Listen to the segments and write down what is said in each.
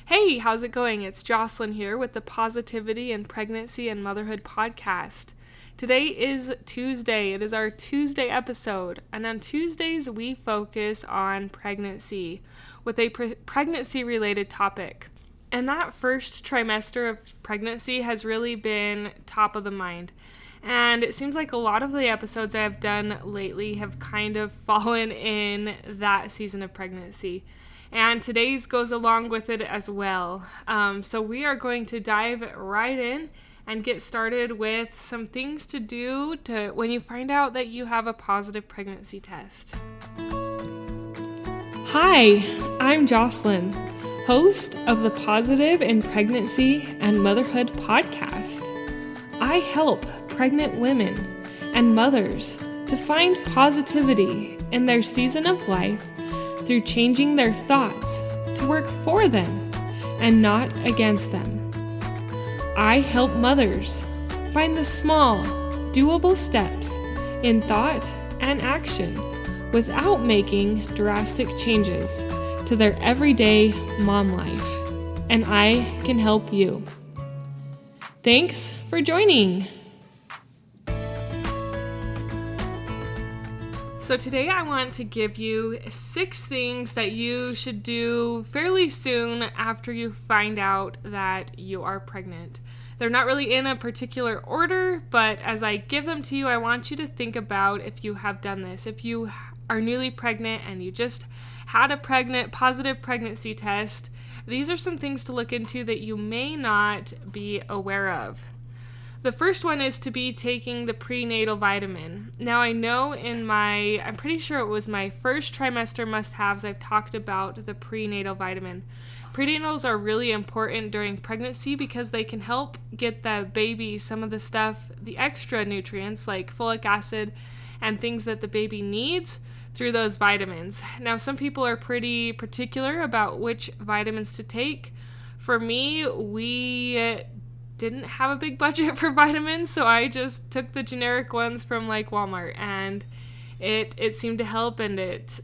Hey, how's it going? It's Jocelyn here with the Positivity in Pregnancy and Motherhood podcast. Today is Tuesday. It is our Tuesday episode, and on Tuesdays we focus on pregnancy with a pregnancy-related topic. And that first trimester of pregnancy has really been top of the mind. And it seems like a lot of the episodes I have done lately have kind of fallen in that season of pregnancy. And today's goes along with it as well. So we are going to dive right in and get started with some things to do when you find out that you have a positive pregnancy test. Hi, I'm Jocelyn, host of the Positive in Pregnancy and Motherhood podcast. I help pregnant women and mothers to find positivity in their season of life through changing their thoughts to work for them and not against them. I help mothers find the small, doable steps in thought and action without making drastic changes to their everyday mom life. And I can help you. Thanks for joining. So today I want to give you 6 things that you should do fairly soon after you find out that you are pregnant. They're not really in a particular order, but as I give them to you, I want you to think about if you have done this. If you are newly pregnant and you just had a positive pregnancy test, these are some things to look into that you may not be aware of. The first one is to be taking the prenatal vitamin. Now I know I'm pretty sure it was my first trimester must-haves, I've talked about the prenatal vitamin. Prenatals are really important during pregnancy because they can help get the baby some of the stuff, the extra nutrients like folic acid and things that the baby needs through those vitamins. Now some people are pretty particular about which vitamins to take. For me, we didn't have a big budget for vitamins, so I just took the generic ones from like Walmart, and it seemed to help, and it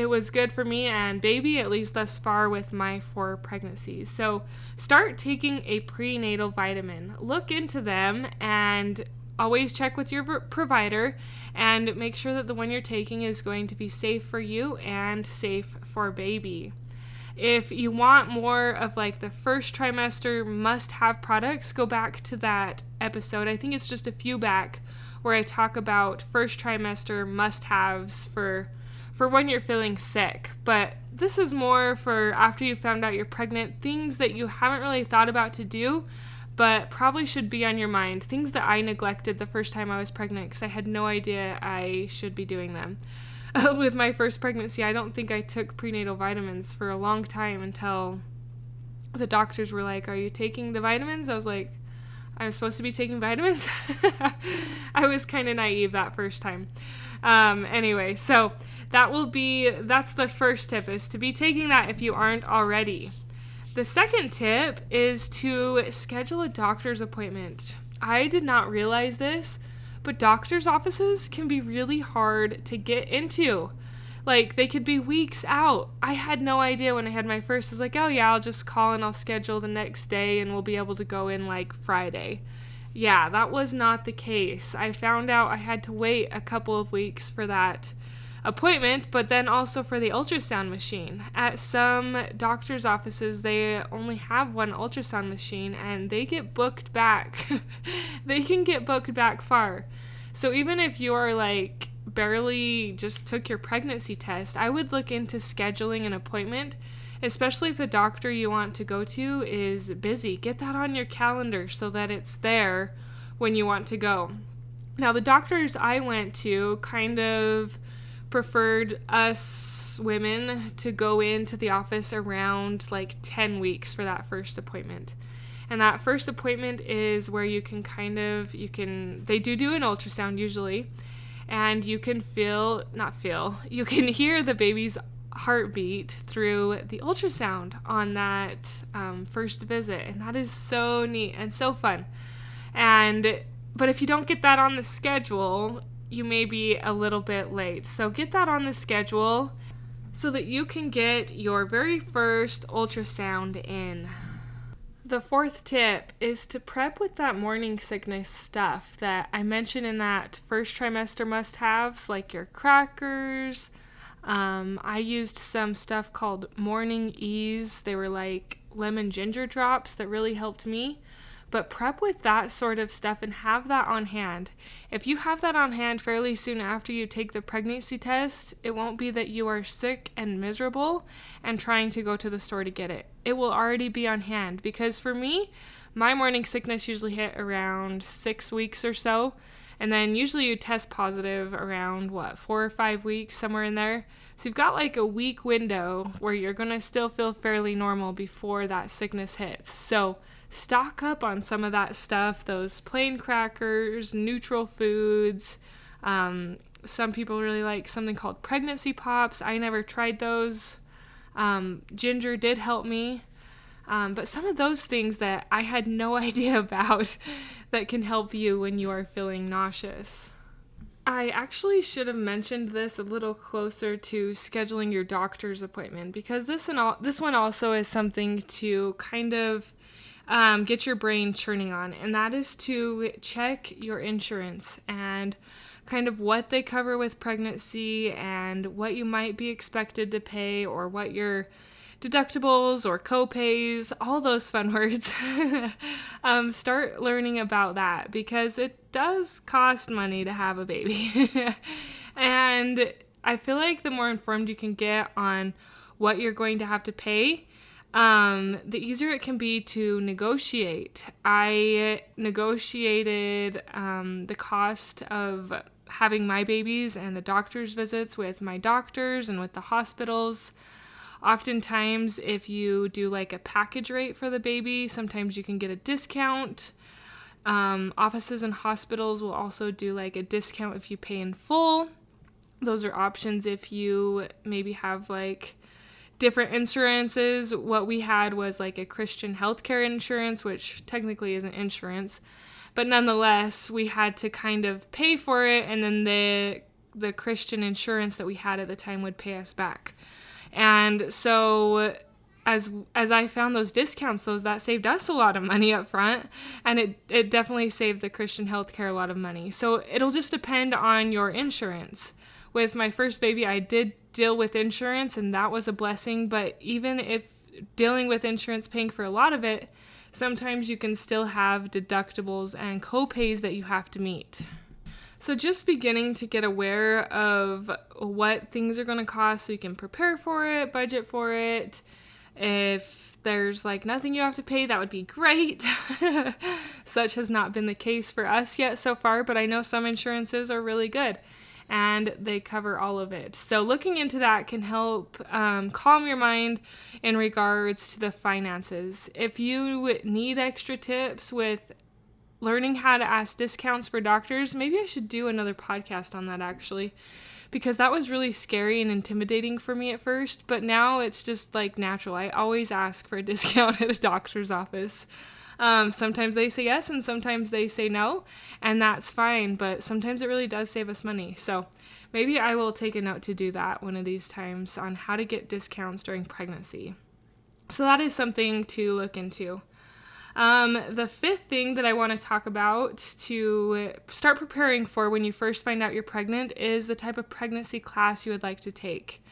was good for me and baby, at least thus far with my 4 pregnancies. So start taking a prenatal vitamin. Look into them and always check with your provider and make sure that the one you're taking is going to be safe for you and safe for baby. If you want more of like the first trimester must-have products, go back to that episode. I think it's just a few back where I talk about first trimester must-haves for when you're feeling sick. But this is more for after you found out you're pregnant, things that you haven't really thought about to do, but probably should be on your mind. Things that I neglected the first time I was pregnant because I had no idea I should be doing them. With my first pregnancy, I don't think I took prenatal vitamins for a long time until the doctors were like, "Are you taking the vitamins?" I was like, "I'm supposed to be taking vitamins?" I was kind of naive that first time. Anyway, so that's the first tip, is to be taking that if you aren't already. The second tip is to schedule a doctor's appointment. I did not realize this, but doctor's offices can be really hard to get into. Like, they could be weeks out. I had no idea when I had my first. I was like, oh yeah, I'll just call and I'll schedule the next day and we'll be able to go in like Friday. Yeah, that was not the case. I found out I had to wait a couple of weeks for that appointment, but then also for the ultrasound machine. At some doctor's offices, they only have one ultrasound machine and they get booked back. They can get booked back far. So even if you are like barely just took your pregnancy test, I would look into scheduling an appointment, especially if the doctor you want to go to is busy. Get that on your calendar so that it's there when you want to go. Now, the doctors I went to kind of preferred us women to go into the office around like 10 weeks for that first appointment. And that first appointment is where they do an ultrasound usually, and you can you can hear the baby's heartbeat through the ultrasound on that first visit. And that is so neat and so fun. But if you don't get that on the schedule, you may be a little bit late. So get that on the schedule. so that you can get your very first ultrasound in. The fourth tip is to prep with that morning sickness stuff that I mentioned in that first trimester must-haves, like your crackers. I used some stuff called Morning Ease. They were like lemon ginger drops that really helped me. But prep with that sort of stuff and have that on hand. If you have that on hand fairly soon after you take the pregnancy test, it won't be that you are sick and miserable and trying to go to the store to get it. It will already be on hand, because for me, my morning sickness usually hit around 6 weeks or so. And then usually you test positive around 4 or 5 weeks, somewhere in there. So you've got like a week window where you're going to still feel fairly normal before that sickness hits. So stock up on some of that stuff, those plain crackers, neutral foods. Some people really like something called pregnancy pops. I never tried those. Ginger did help me. But some of those things that I had no idea about that can help you when you are feeling nauseous. I actually should have mentioned this a little closer to scheduling your doctor's appointment, because this one also is something to kind of get your brain churning on, and that is to check your insurance and kind of what they cover with pregnancy and what you might be expected to pay, or what your deductibles or co-pays, all those fun words. Start learning about that, because it does cost money to have a baby. And I feel like the more informed you can get on what you're going to have to pay, the easier it can be to negotiate. I negotiated the cost of having my babies and the doctor's visits with my doctors and with the hospitals. Oftentimes, if you do like a package rate for the baby, sometimes you can get a discount. Offices and hospitals will also do like a discount if you pay in full. Those are options if you maybe have like different insurances. What we had was like a Christian healthcare insurance, which technically isn't insurance, but nonetheless, we had to kind of pay for it, and then the Christian insurance that we had at the time would pay us back. And so as I found those discounts, that saved us a lot of money up front, and it definitely saved the Christian healthcare a lot of money. So it'll just depend on your insurance. With my first baby, I did deal with insurance, and that was a blessing. But even if dealing with insurance, paying for a lot of it, sometimes you can still have deductibles and co-pays that you have to meet. So just beginning to get aware of what things are going to cost so you can prepare for it, budget for it. If there's like nothing you have to pay, that would be great. Such has not been the case for us yet so far, but I know some insurances are really good and they cover all of it. So looking into that can help calm your mind in regards to the finances. If you need extra tips with learning how to ask discounts for doctors, maybe I should do another podcast on that actually, because that was really scary and intimidating for me at first, but now it's just like natural. I always ask for a discount at a doctor's office. Sometimes they say yes and sometimes they say no, and that's fine, but sometimes it really does save us money. So maybe I will take a note to do that one of these times on how to get discounts during pregnancy. So that is something to look into. The fifth thing that I want to talk about to start preparing for when you first find out you're pregnant is the type of pregnancy class you would like to take.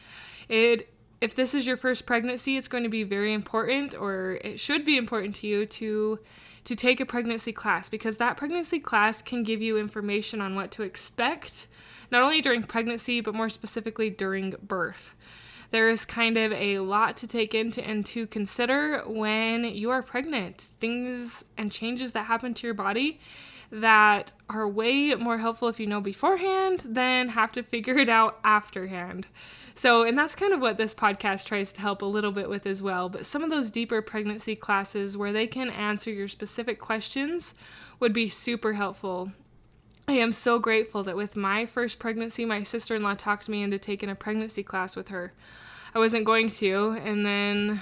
If this is your first pregnancy, it's going to be very important, or it should be important to you to take a pregnancy class, because that pregnancy class can give you information on what to expect, not only during pregnancy, but more specifically during birth. There is kind of a lot to take into and to consider when you are pregnant. Things and changes that happen to your body that are way more helpful if you know beforehand than have to figure it out afterhand. So, and that's kind of what this podcast tries to help a little bit with as well. But some of those deeper pregnancy classes where they can answer your specific questions would be super helpful. I am so grateful that with my first pregnancy, my sister-in-law talked me into taking a pregnancy class with her. I wasn't going to, and then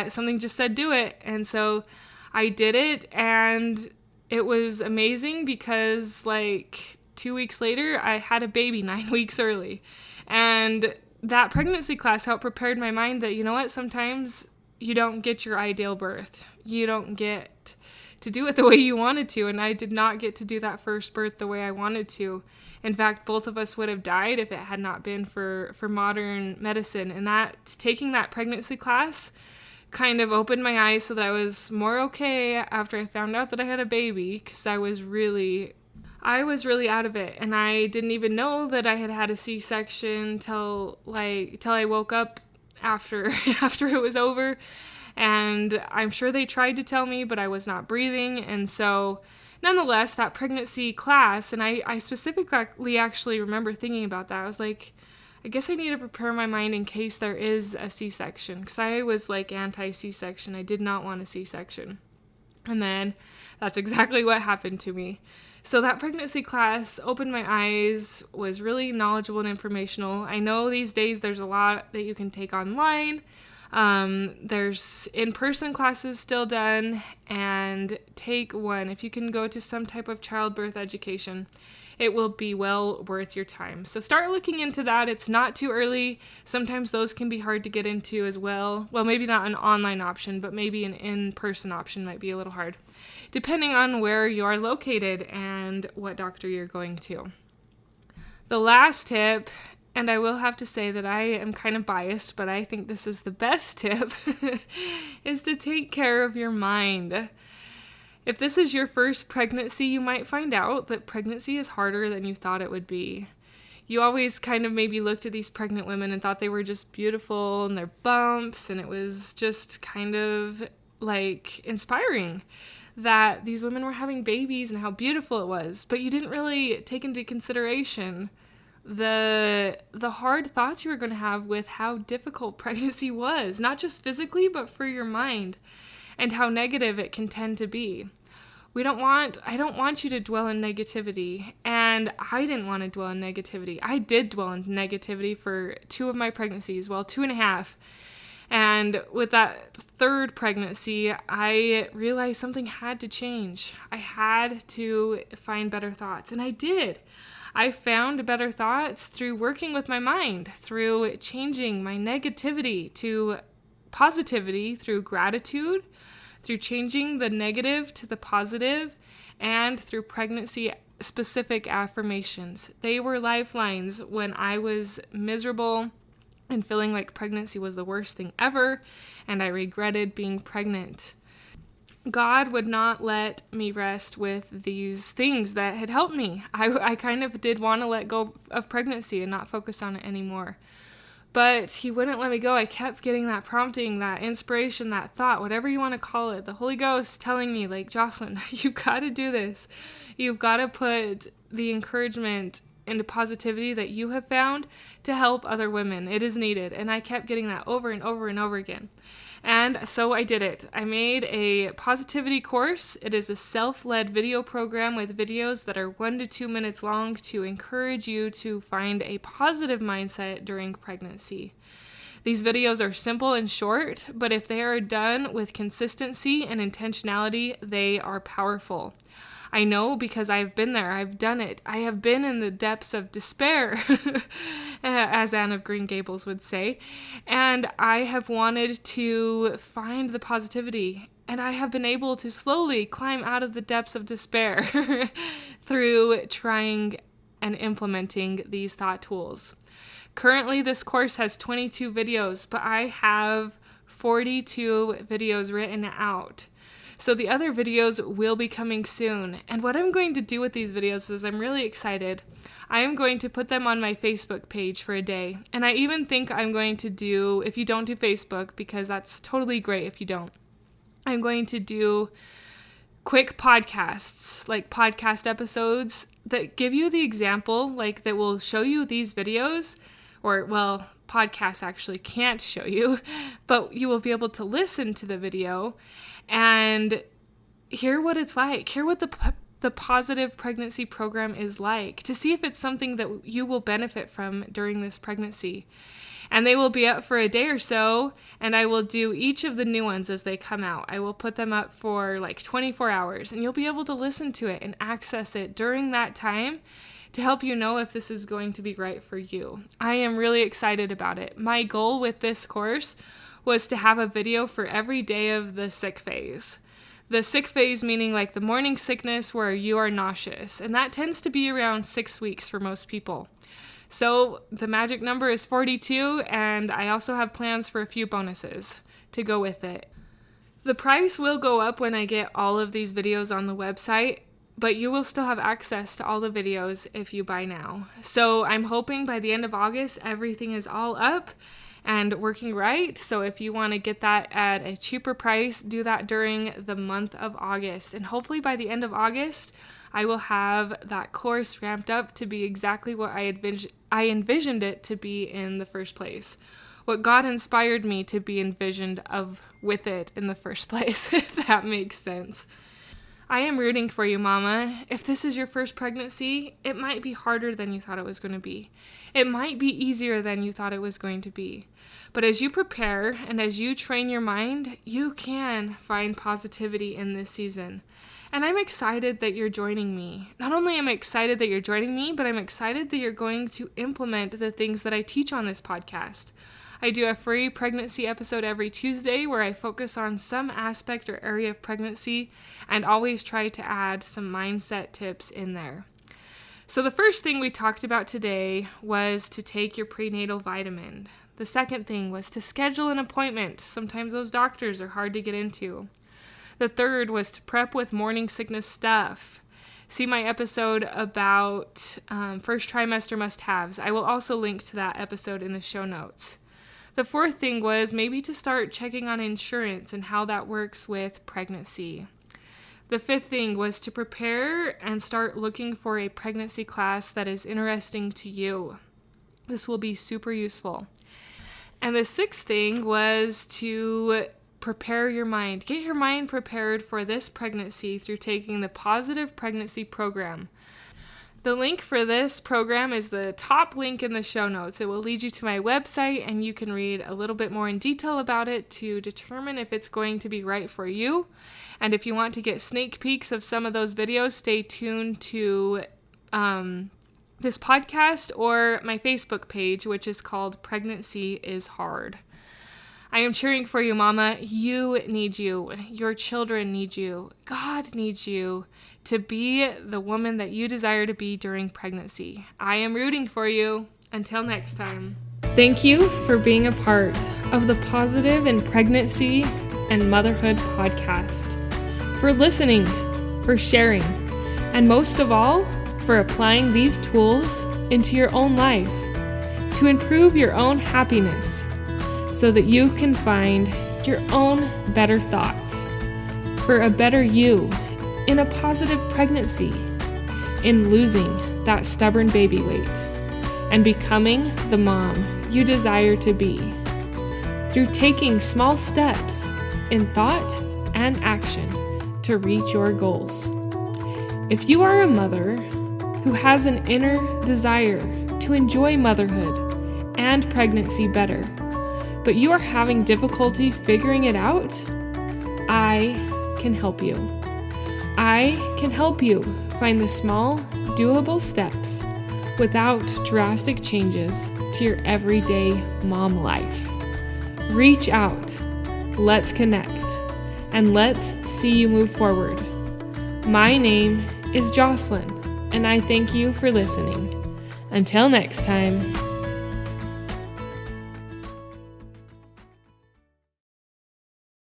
something just said do it. And so I did it, and it was amazing because like 2 weeks later, I had a baby 9 weeks early. And that pregnancy class helped prepared my mind that, you know what, sometimes you don't get your ideal birth. You don't get to do it the way you wanted to. And I did not get to do that first birth the way I wanted to. In fact, both of us would have died if it had not been for modern medicine. And that taking that pregnancy class kind of opened my eyes so that I was more okay after I found out that I had a baby, because I was really out of it, and I didn't even know that I had a C-section till I woke up after it was over. And I'm sure they tried to tell me, but I was not breathing. And so nonetheless, that pregnancy class, and I specifically actually remember thinking about that. I was like, I guess I need to prepare my mind in case there is a C-section, because I was like anti-C-section. I did not want a C-section. And then that's exactly what happened to me. So that pregnancy class opened my eyes, was really knowledgeable and informational. I know these days there's a lot that you can take online. There's in-person classes still done, and take one. If you can go to some type of childbirth education, it will be well worth your time. So start looking into that. It's not too early. Sometimes those can be hard to get into as well. Well, maybe not an online option, but maybe an in-person option might be a little hard, depending on where you are located and what doctor you're going to. The last tip, and I will have to say that I am kind of biased, but I think this is the best tip, is to take care of your mind. If this is your first pregnancy, you might find out that pregnancy is harder than you thought it would be. You always kind of maybe looked at these pregnant women and thought they were just beautiful and their bumps, and it was just kind of like inspiring that these women were having babies and how beautiful it was. But you didn't really take into consideration the hard thoughts you were going to have with how difficult pregnancy was, not just physically, but for your mind, and how negative it can tend to be. I don't want you to dwell in negativity, and I didn't want to dwell in negativity. I did dwell in negativity for 2 of my pregnancies, 2.5. And with that third pregnancy, I realized something had to change. I had to find better thoughts, and I did. I found better thoughts through working with my mind, through changing my negativity to positivity, through gratitude, through changing the negative to the positive, and through pregnancy-specific affirmations. They were lifelines when I was miserable and feeling like pregnancy was the worst thing ever, and I regretted being pregnant. God would not let me rest with these things that had helped me. I kind of did want to let go of pregnancy and not focus on it anymore. But he wouldn't let me go. I kept getting that prompting, that inspiration, that thought, whatever you want to call it. The Holy Ghost telling me, like, Jocelyn, you've got to do this. You've got to put the encouragement into positivity that you have found to help other women. It is needed. And I kept getting that over and over and over again. And so I did it. I made a positivity course. It is a self-led video program with videos that are 1 to 2 minutes long to encourage you to find a positive mindset during pregnancy. These videos are simple and short, but if they are done with consistency and intentionality, they are powerful. I know because I've been there. I've done it. I have been in the depths of despair, as Anne of Green Gables would say, and I have wanted to find the positivity, and I have been able to slowly climb out of the depths of despair through trying and implementing these thought tools. Currently, this course has 22 videos, but I have 42 videos written out. So the other videos will be coming soon. And what I'm going to do with these videos is I'm really excited. I am going to put them on my Facebook page for a day. And I even think I'm going to do, if you don't do Facebook, because that's totally great if you don't, I'm going to do quick podcasts, like podcast episodes that give you the example, like that will show you these videos, or well, podcasts actually can't show you, but you will be able to listen to the video and hear what it's like, hear what the positive pregnancy program is like, to see if it's something that you will benefit from during this pregnancy. And they will be up for a day or so, and I will do each of the new ones as they come out. I will put them up for like 24 hours, and you'll be able to listen to it and access it during that time to help you know if this is going to be right for you. I am really excited about it. My goal with this course was to have a video for every day of the sick phase. The sick phase meaning like the morning sickness where you are nauseous, and that tends to be around 6 weeks for most people. So the magic number is 42, and I also have plans for a few bonuses to go with it. The price will go up when I get all of these videos on the website, but you will still have access to all the videos if you buy now. So I'm hoping by the end of August, everything is all up and working right. So if you want to get that at a cheaper price, do that during the month of August. And hopefully by the end of August, I will have that course ramped up to be exactly what I envisioned it to be in the first place. What God inspired me to be envisioned of with it in the first place, if that makes sense. I am rooting for you, Mama. If this is your first pregnancy, it might be harder than you thought it was going to be. It might be easier than you thought it was going to be. But as you prepare and as you train your mind, you can find positivity in this season. And I'm excited that you're joining me. Not only am I excited that you're joining me, but I'm excited that you're going to implement the things that I teach on this podcast. I do a free pregnancy episode every Tuesday where I focus on some aspect or area of pregnancy and always try to add some mindset tips in there. So the first thing we talked about today was to take your prenatal vitamin. The second thing was to schedule an appointment. Sometimes those doctors are hard to get into. The third was to prep with morning sickness stuff. See my episode about first trimester must-haves. I will also link to that episode in the show notes. The fourth thing was maybe to start checking on insurance and how that works with pregnancy. The fifth thing was to prepare and start looking for a pregnancy class that is interesting to you. This will be super useful. And the sixth thing was to prepare your mind. Get your mind prepared for this pregnancy through taking the Positive Pregnancy Program. The link for this program is the top link in the show notes. It will lead you to my website, and you can read a little bit more in detail about it to determine if it's going to be right for you. And if you want to get sneak peeks of some of those videos, stay tuned to this podcast or my Facebook page, which is called Pregnancy is Hard. I am cheering for you, Mama. You need you. Your children need you. God needs you to be the woman that you desire to be during pregnancy. I am rooting for you. Until next time. Thank you for being a part of the Positive in Pregnancy and Motherhood podcast, for listening, for sharing, and most of all, for applying these tools into your own life to improve your own happiness so that you can find your own better thoughts for a better you in a positive pregnancy, in losing that stubborn baby weight, and becoming the mom you desire to be through taking small steps in thought and action to reach your goals. If you are a mother who has an inner desire to enjoy motherhood and pregnancy better, but you are having difficulty figuring it out, I can help you. I can help you find the small, doable steps without drastic changes to your everyday mom life. Reach out, let's connect, and let's see you move forward. My name is Jocelyn, and I thank you for listening. Until next time.